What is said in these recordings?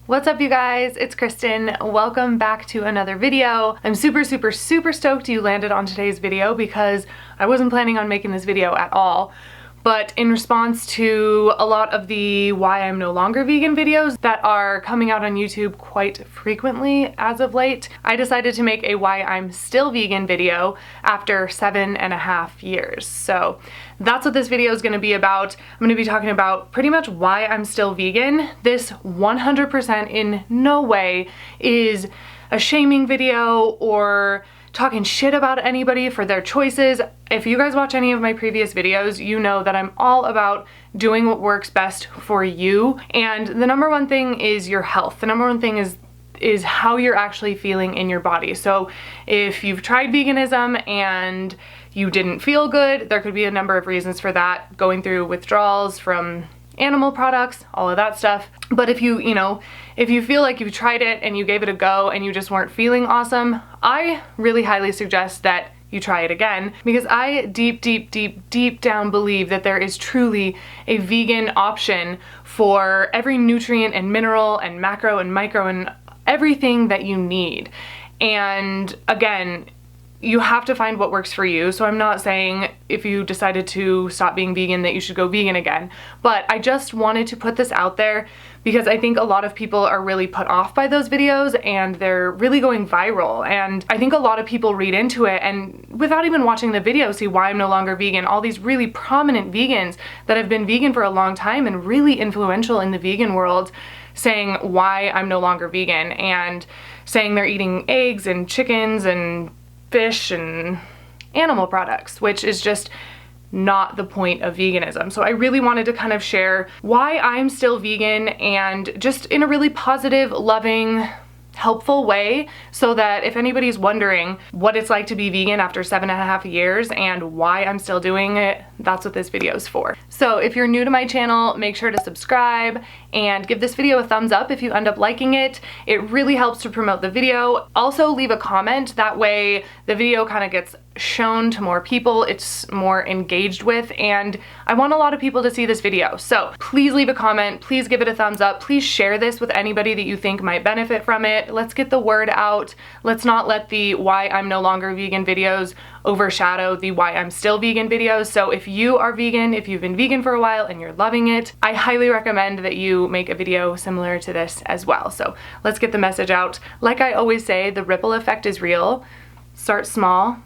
What's up, you guys? It's Kristen. Welcome back to another video. I'm super stoked you landed on today's video because I wasn't planning on making this video at all. But in response to a lot of the why I'm no longer vegan videos that are coming out on YouTube quite frequently as of late, I decided to make a why I'm still vegan video after 7.5 years. So that's what this video is going to be about. I'm going to be talking about pretty much why I'm still vegan. This 100% in no way is a shaming video or talking shit about anybody for their choices. If you guys watch any of my previous videos, you know that I'm all about doing what works best for you. And the number one thing is your health. The number one thing is how you're actually feeling in your body. So if you've tried veganism and you didn't feel good, there could be a number of reasons for that, going through withdrawals from animal products, all of that stuff. But if you feel like you've tried it and you gave it a go and you just weren't feeling awesome, I really highly suggest that you try it again, because I deep down believe that there is truly a vegan option for every nutrient and mineral and macro and micro and everything that you need. And again, you have to find what works for you. So I'm not saying if you decided to stop being vegan that you should go vegan again, but I just wanted to put this out there because I think a lot of people are really put off by those videos and they're really going viral. And I think a lot of people read into it and without even watching the video see why I'm no longer vegan. All these really prominent vegans that have been vegan for a long time and really influential in the vegan world saying why I'm no longer vegan and saying they're eating eggs and chickens and fish and animal products, which is just not the point of veganism. So I really wanted to kind of share why I'm still vegan, and just in a really positive, loving, helpful way, so that if anybody's wondering what it's like to be vegan after 7.5 years and why I'm still doing it, that's what this video is for. So if you're new to my channel, make sure to subscribe and give this video a thumbs up if you end up liking it. It really helps to promote the video. Also leave a comment, that way the video kind of gets shown to more people, it's more engaged with, and I want a lot of people to see this video. So please leave a comment, please give it a thumbs up, please share this with anybody that you think might benefit from it. Let's get the word out. Let's not let the why I'm no longer vegan videos overshadow the why I'm still vegan videos. So if you are vegan, if you've been vegan for a while and you're loving it, I highly recommend that you make a video similar to this as well. So let's get the message out. Like I always say, the ripple effect is real. Start small,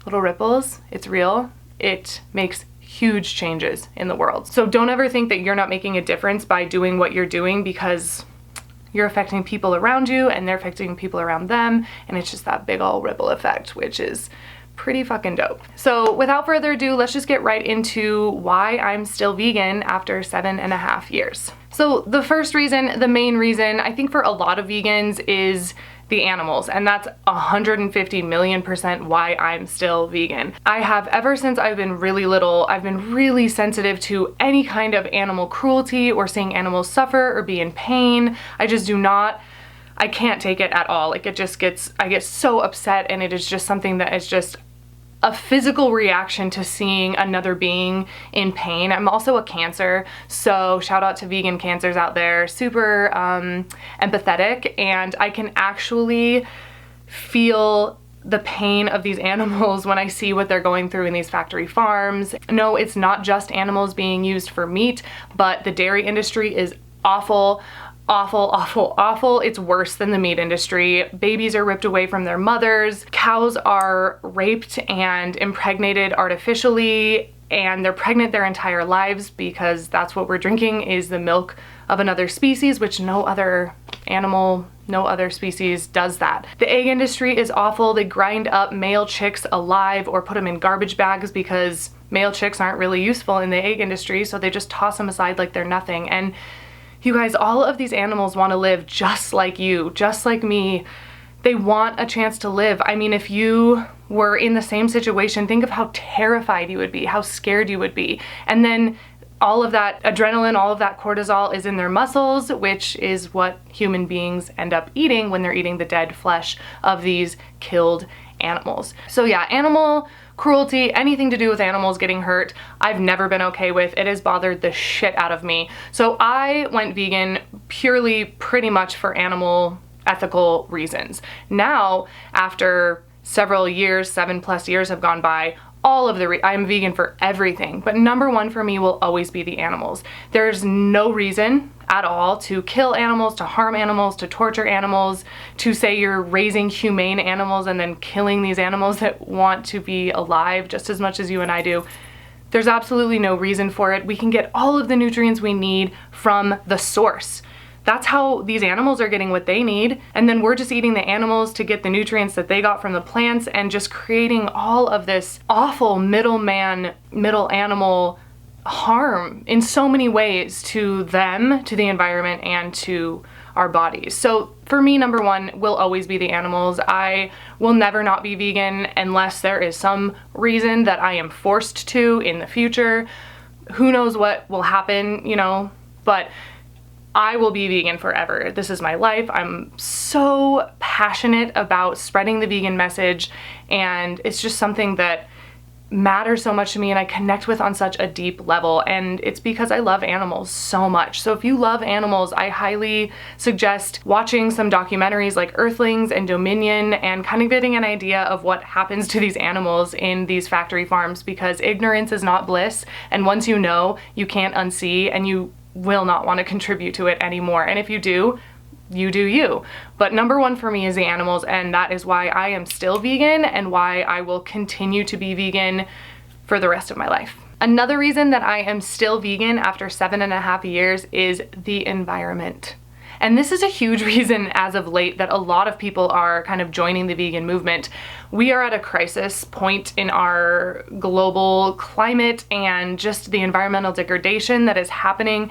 little ripples, it's real. It makes huge changes in the world. So don't ever think that you're not making a difference by doing what you're doing, because you're affecting people around you and they're affecting people around them, and it's just that big ol' ripple effect, which is pretty fucking dope. So without further ado, let's just get right into why I'm still vegan after 7.5 years. So the first reason, the main reason, I think for a lot of vegans is the animals, and that's 150 million% why I'm still vegan. I have, ever since I've been really little, I've been really sensitive to any kind of animal cruelty or seeing animals suffer or be in pain. I can't take it at all. Like, I get so upset, and it is just something that is just a physical reaction to seeing another being in pain. I'm also a Cancer, so shout out to vegan Cancers out there. Super empathetic, and I can actually feel the pain of these animals when I see what they're going through in these factory farms. No, it's not just animals being used for meat, but the dairy industry is awful. Awful. It's worse than the meat industry. Babies are ripped away from their mothers. Cows are raped and impregnated artificially, and they're pregnant their entire lives because that's what we're drinking, is the milk of another species, which no other animal, no other species does that. The egg industry is awful. They grind up male chicks alive or put them in garbage bags because male chicks aren't really useful in the egg industry, so they just toss them aside like they're nothing. And you guys, all of these animals want to live just like you, just like me. They want a chance to live. I mean, if you were in the same situation, think of how terrified you would be, how scared you would be. And then all of that adrenaline, all of that cortisol is in their muscles, which is what human beings end up eating when they're eating the dead flesh of these killed animals. So yeah, animal cruelty, anything to do with animals getting hurt, I've never been okay with. It has bothered the shit out of me. So I went vegan purely pretty much for animal ethical reasons. Now, after several years, 7+ years have gone by, I'm vegan for everything, but number one for me will always be the animals. There's no reason at all to kill animals, to harm animals, to torture animals, to say you're raising humane animals and then killing these animals that want to be alive just as much as you and I do. There's absolutely no reason for it. We can get all of the nutrients we need from the source. That's how these animals are getting what they need. And then we're just eating the animals to get the nutrients that they got from the plants and just creating all of this awful middle animal harm in so many ways to them, to the environment, and to our bodies. So for me, number one will always be the animals. I will never not be vegan unless there is some reason that I am forced to in the future. Who knows what will happen, you know, but I will be vegan forever. This is my life. I'm so passionate about spreading the vegan message, and it's just something that matters so much to me and I connect with on such a deep level, and it's because I love animals so much. So if you love animals, I highly suggest watching some documentaries like Earthlings and Dominion and kind of getting an idea of what happens to these animals in these factory farms, because ignorance is not bliss, and once you know, you can't unsee, and you will not want to contribute to it anymore. And if you do, you do you. But number one for me is the animals, and that is why I am still vegan and why I will continue to be vegan for the rest of my life. Another reason that I am still vegan after 7.5 years is the environment. And this is a huge reason as of late that a lot of people are kind of joining the vegan movement. We are at a crisis point in our global climate, and just the environmental degradation that is happening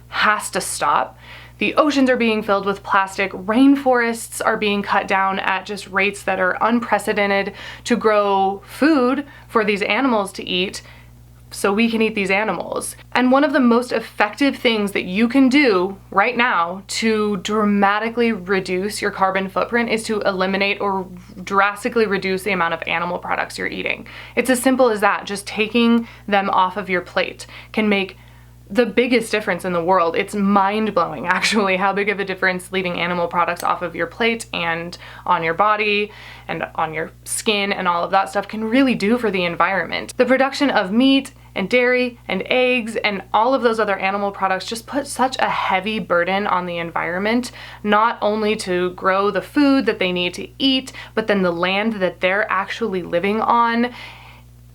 has to stop. The oceans are being filled with plastic, rainforests are being cut down at just rates that are unprecedented to grow food for these animals to eat, so we can eat these animals. And one of the most effective things that you can do right now to dramatically reduce your carbon footprint is to eliminate or drastically reduce the amount of animal products you're eating. It's as simple as that. Just taking them off of your plate can make the biggest difference in the world. It's mind-blowing, actually, how big of a difference leaving animal products off of your plate and on your body and on your skin and all of that stuff can really do for the environment. The production of meat and dairy and eggs and all of those other animal products just put such a heavy burden on the environment, not only to grow the food that they need to eat, but then the land that they're actually living on.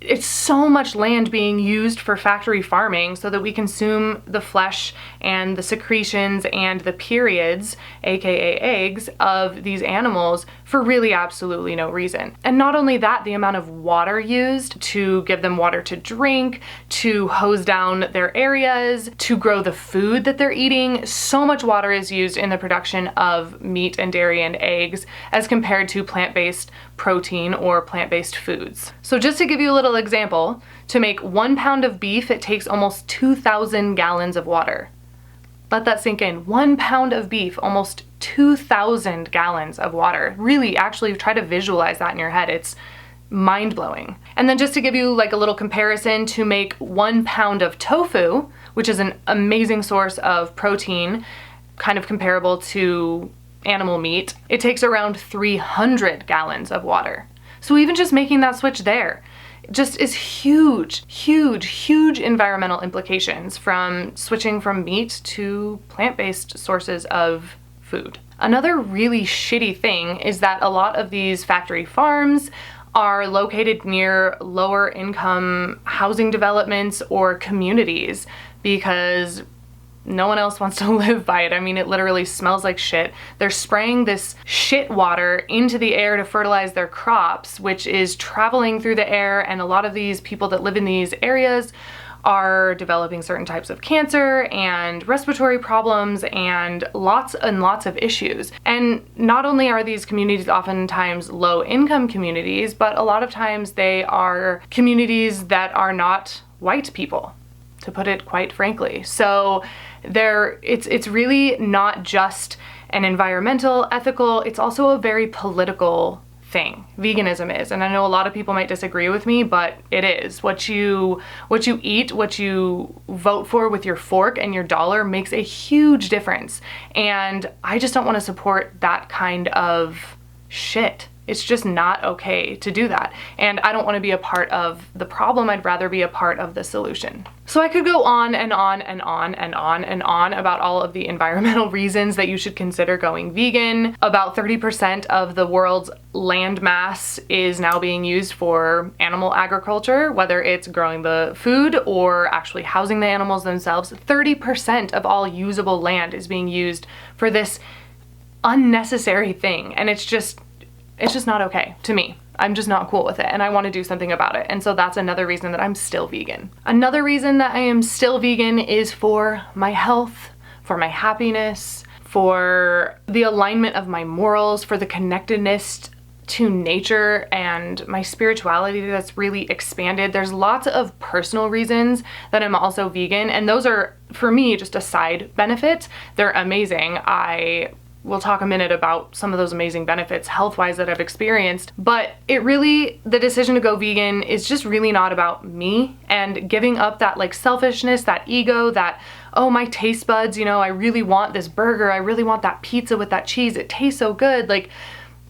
It's so much land being used for factory farming so that we consume the flesh and the secretions and the periods, aka eggs, of these animals for really absolutely no reason. And not only that, the amount of water used to give them water to drink, to hose down their areas, to grow the food that they're eating. So much water is used in the production of meat and dairy and eggs as compared to plant-based protein or plant-based foods. So just to give you a little example, to make 1 pound of beef, it takes almost 2,000 gallons of water. Let that sink in. 1 pound of beef, almost 2,000 gallons of water. Really, actually try to visualize that in your head. It's mind-blowing. And then just to give you like a little comparison, to make 1 pound of tofu, which is an amazing source of protein, kind of comparable to animal meat, it takes around 300 gallons of water. So even just making that switch there just is huge, huge, huge environmental implications from switching from meat to plant-based sources of food. Another really shitty thing is that a lot of these factory farms are located near lower income housing developments or communities because no one else wants to live by it. I mean, it literally smells like shit. They're spraying this shit water into the air to fertilize their crops, which is traveling through the air, and a lot of these people that live in these areas are developing certain types of cancer and respiratory problems and lots of issues. And not only are these communities oftentimes low income communities, but a lot of times they are communities that are not white people, to put it quite frankly. So it's really not just an environmental, ethical, it's also a very political thing. Veganism is. And I know a lot of people might disagree with me, but it is. What you eat, what you vote for with your fork and your dollar makes a huge difference. And I just don't want to support that kind of shit. It's just not okay to do that. And I don't want to be a part of the problem. I'd rather be a part of the solution. So I could go on and on and on and on and on about all of the environmental reasons that you should consider going vegan. About 30% of the world's land mass is now being used for animal agriculture, whether it's growing the food or actually housing the animals themselves. 30% of all usable land is being used for this unnecessary thing. And it's just not okay to me. I'm just not cool with it, and I want to do something about it. And so that's another reason that I'm still vegan. Another reason that I am still vegan is for my health, for my happiness, for the alignment of my morals, for the connectedness to nature and my spirituality that's really expanded. There's lots of personal reasons that I'm also vegan, and those are, for me, just a side benefit. They're amazing. We'll talk a minute about some of those amazing benefits health-wise that I've experienced, but the decision to go vegan is just really not about me and giving up that like selfishness, that ego, that, oh, my taste buds, I really want this burger, I really want that pizza with that cheese, it tastes so good, like,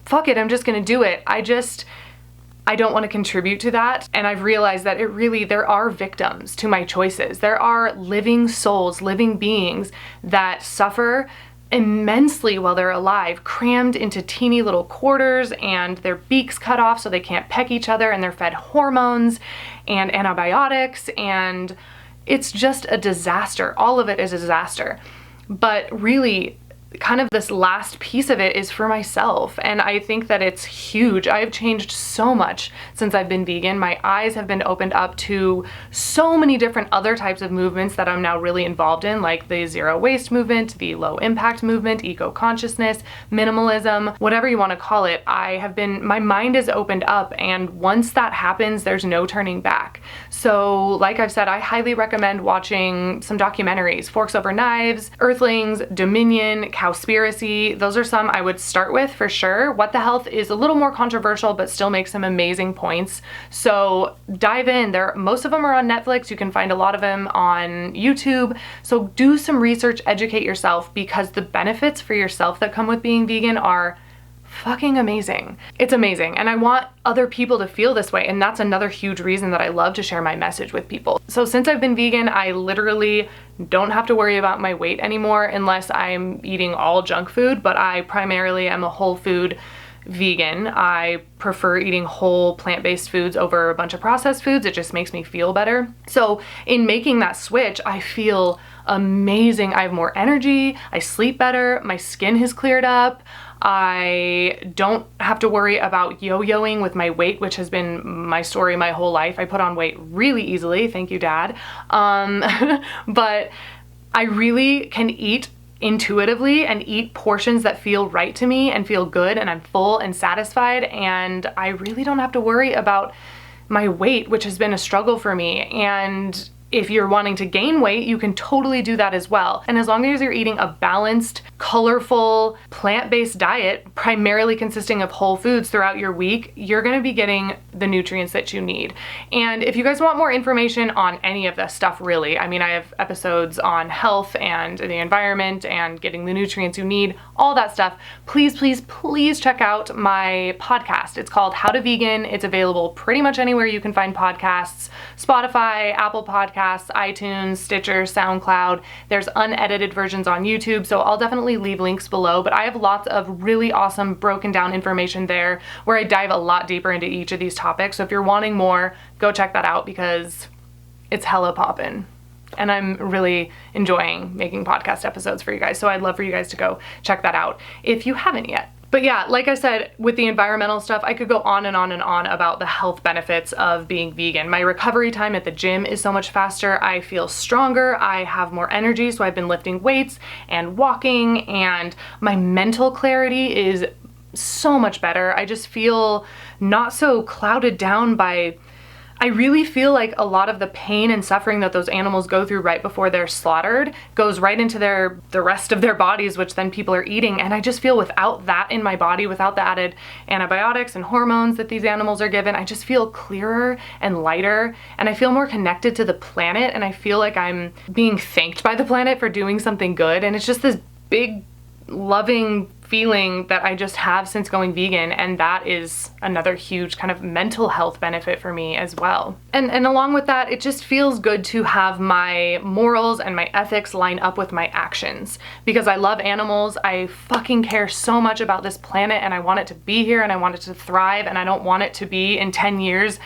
fuck it, I'm just gonna do it. I don't want to contribute to that. And I've realized that there are victims to my choices. There are living souls, living beings that suffer immensely while they're alive, crammed into teeny little quarters and their beaks cut off so they can't peck each other, and they're fed hormones and antibiotics, and it's just a disaster. All of it is a disaster. But really, kind of this last piece of it is for myself, and I think that it's huge. I've changed so much since I've been vegan. My eyes have been opened up to so many different other types of movements that I'm now really involved in, like the zero waste movement, the low impact movement, eco-consciousness, minimalism, whatever you want to call it. My mind is opened up, and once that happens, there's no turning back. So like I've said, I highly recommend watching some documentaries: Forks Over Knives, Earthlings, Dominion, Cowspiracy. Those are some I would start with for sure. What the Health is a little more controversial, but still makes some amazing points. So dive in. Most of them are on Netflix. You can find a lot of them on YouTube. So do some research, educate yourself, because the benefits for yourself that come with being vegan are fucking amazing. It's amazing, and I want other people to feel this way, and that's another huge reason that I love to share my message with people. So since I've been vegan, I literally don't have to worry about my weight anymore unless I'm eating all junk food, but I primarily am a whole food vegan. I prefer eating whole plant-based foods over a bunch of processed foods. It just makes me feel better. So in making that switch, I feel amazing. I have more energy, I sleep better, my skin has cleared up, I don't have to worry about yo-yoing with my weight, which has been my story my whole life. I put on weight really easily, thank you, Dad. But I really can eat intuitively and eat portions that feel right to me and feel good, and I'm full and satisfied, and I really don't have to worry about my weight, which has been a struggle for me. And if you're wanting to gain weight, you can totally do that as well. And as long as you're eating a balanced, colorful, plant-based diet, primarily consisting of whole foods throughout your week, you're gonna be getting the nutrients that you need. And if you guys want more information on any of this stuff, really, I mean, I have episodes on health and the environment and getting the nutrients you need, all that stuff, please, please, please check out my podcast. It's called How to Vegan. It's available pretty much anywhere you can find podcasts: Spotify, Apple Podcasts, iTunes, Stitcher, SoundCloud. There's unedited versions on YouTube, so I'll definitely leave links below, but I have lots of really awesome broken down information there where I dive a lot deeper into each of these topics. So if you're wanting more, go check that out, because it's hella poppin'. And I'm really enjoying making podcast episodes for you guys, so I'd love for you guys to go check that out if you haven't yet. But yeah, like I said, with the environmental stuff, I could go on and on and on about the health benefits of being vegan. My recovery time at the gym is so much faster. I feel stronger. I have more energy, so I've been lifting weights and walking, and my mental clarity is so much better. I just feel not so clouded down by I really feel like a lot of the pain and suffering that those animals go through right before they're slaughtered goes right into the rest of their bodies, which then people are eating. And I just feel without that in my body, without the added antibiotics and hormones that these animals are given, I just feel clearer and lighter, and I feel more connected to the planet, and I feel like I'm being thanked by the planet for doing something good. And it's just this big, loving feeling that I just have since going vegan, and that is another huge kind of mental health benefit for me as well. And along with that, it just feels good to have my morals and my ethics line up with my actions, because I love animals. I fucking care so much about this planet, and I want it to be here, and I want it to thrive, and I don't want it to be in 10 years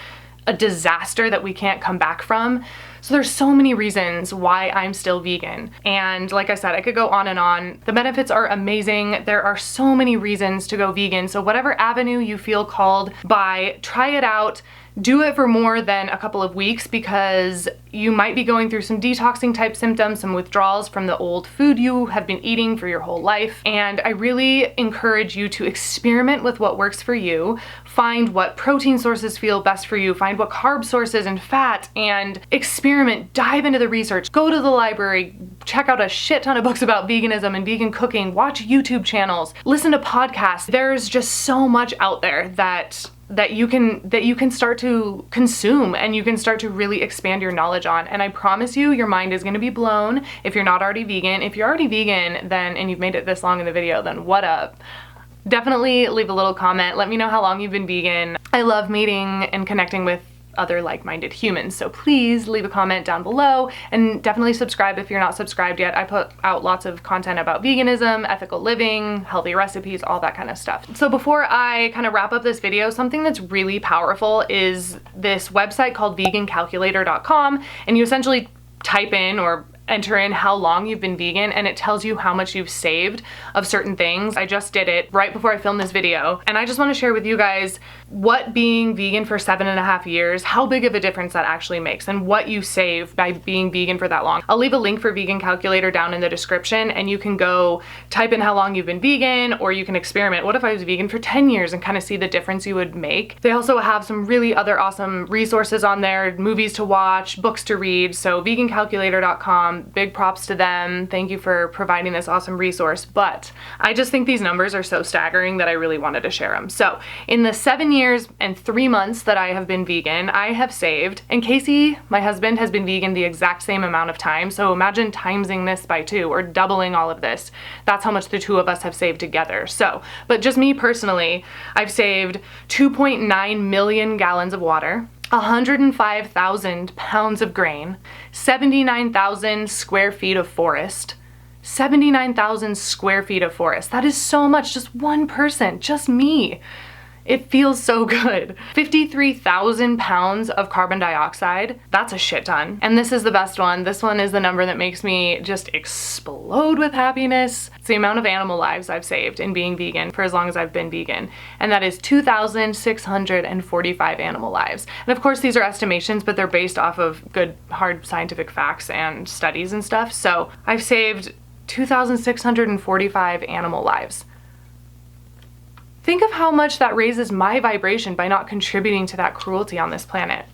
a disaster that we can't come back from. So there's so many reasons why I'm still vegan. And like I said, I could go on and on. The benefits are amazing. There are so many reasons to go vegan. So whatever avenue you feel called by, try it out. Do it for more than a couple of weeks, because you might be going through some detoxing type symptoms, some withdrawals from the old food you have been eating for your whole life. And I really encourage you to experiment with what works for you. Find what protein sources feel best for you. Find what carb sources and fat, and experiment, dive into the research, go to the library, check out a shit ton of books about veganism and vegan cooking, watch YouTube channels, listen to podcasts. There's just so much out there that you can start to consume, and you can start to really expand your knowledge on. And I promise you, your mind is gonna be blown if you're not already vegan. If you're already vegan, then, and you've made it this long in the video, then what up? Definitely leave a little comment. Let me know how long you've been vegan. I love meeting and connecting with other like-minded humans, so please leave a comment down below, and definitely subscribe if you're not subscribed yet. I put out lots of content about veganism, ethical living, healthy recipes, all that kind of stuff. So before I kind of wrap up this video, something that's really powerful is this website called vegancalculator.com, and you essentially type in or enter in how long you've been vegan, and it tells you how much you've saved of certain things. I just did it right before I filmed this video, and I just want to share with you guys what being vegan for 7.5 years, how big of a difference that actually makes, and what you save by being vegan for that long. I'll leave a link for Vegan Calculator down in the description, and you can go type in how long you've been vegan, or you can experiment. What if I was vegan for 10 years and kind of see the difference you would make? They also have some really other awesome resources on there, movies to watch, books to read. So vegancalculator.com, big props to them. Thank you for providing this awesome resource. But I just think these numbers are so staggering that I really wanted to share them. So in the 7 years and 3 months that I have been vegan, I have saved, and Casey, my husband, has been vegan the exact same amount of time. So imagine timesing this by 2 or doubling all of this. That's how much the two of us have saved together. So, but just me personally, I've saved 2.9 million gallons of water, 105,000 pounds of grain, 79,000 square feet of forest. 79,000 square feet of forest. That is so much. Just one person, just me. It feels so good. 53,000 pounds of carbon dioxide. That's a shit ton. And this is the best one. This one is the number that makes me just explode with happiness. It's the amount of animal lives I've saved in being vegan for as long as I've been vegan. And that is 2,645 animal lives. And of course, these are estimations, but they're based off of good, hard scientific facts and studies and stuff. So I've saved 2,645 animal lives. Think of how much that raises my vibration by not contributing to that cruelty on this planet.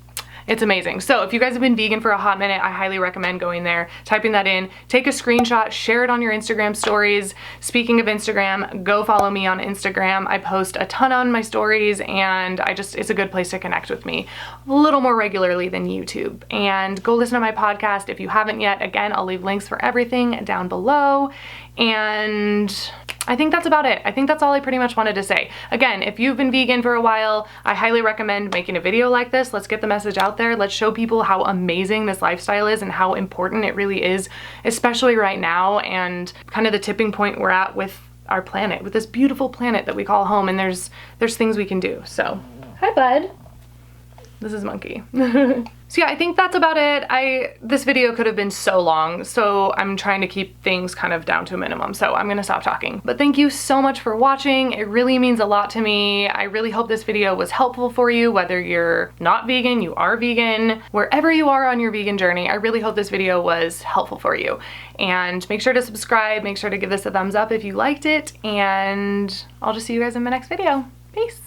It's amazing. So if you guys have been vegan for a hot minute, I highly recommend going there, typing that in, take a screenshot, share it on your Instagram stories. Speaking of Instagram, go follow me on Instagram. I post a ton on my stories, and it's a good place to connect with me a little more regularly than YouTube. And go listen to my podcast if you haven't yet. Again, I'll leave links for everything down below. And I think that's about it. I think that's all I pretty much wanted to say. Again, if you've been vegan for a while, I highly recommend making a video like this. Let's get the message out there. Let's show people how amazing this lifestyle is and how important it really is, especially right now, and kind of the tipping point we're at with our planet, with this beautiful planet that we call home, and there's things we can do. So, hi bud. This is Monkey. So yeah, I think that's about it. This video could have been so long, so I'm trying to keep things kind of down to a minimum, so I'm gonna stop talking. But thank you so much for watching. It really means a lot to me. I really hope this video was helpful for you, whether you're not vegan, you are vegan, wherever you are on your vegan journey. I really hope this video was helpful for you. And make sure to subscribe, make sure to give this a thumbs up if you liked it, and I'll just see you guys in my next video. Peace.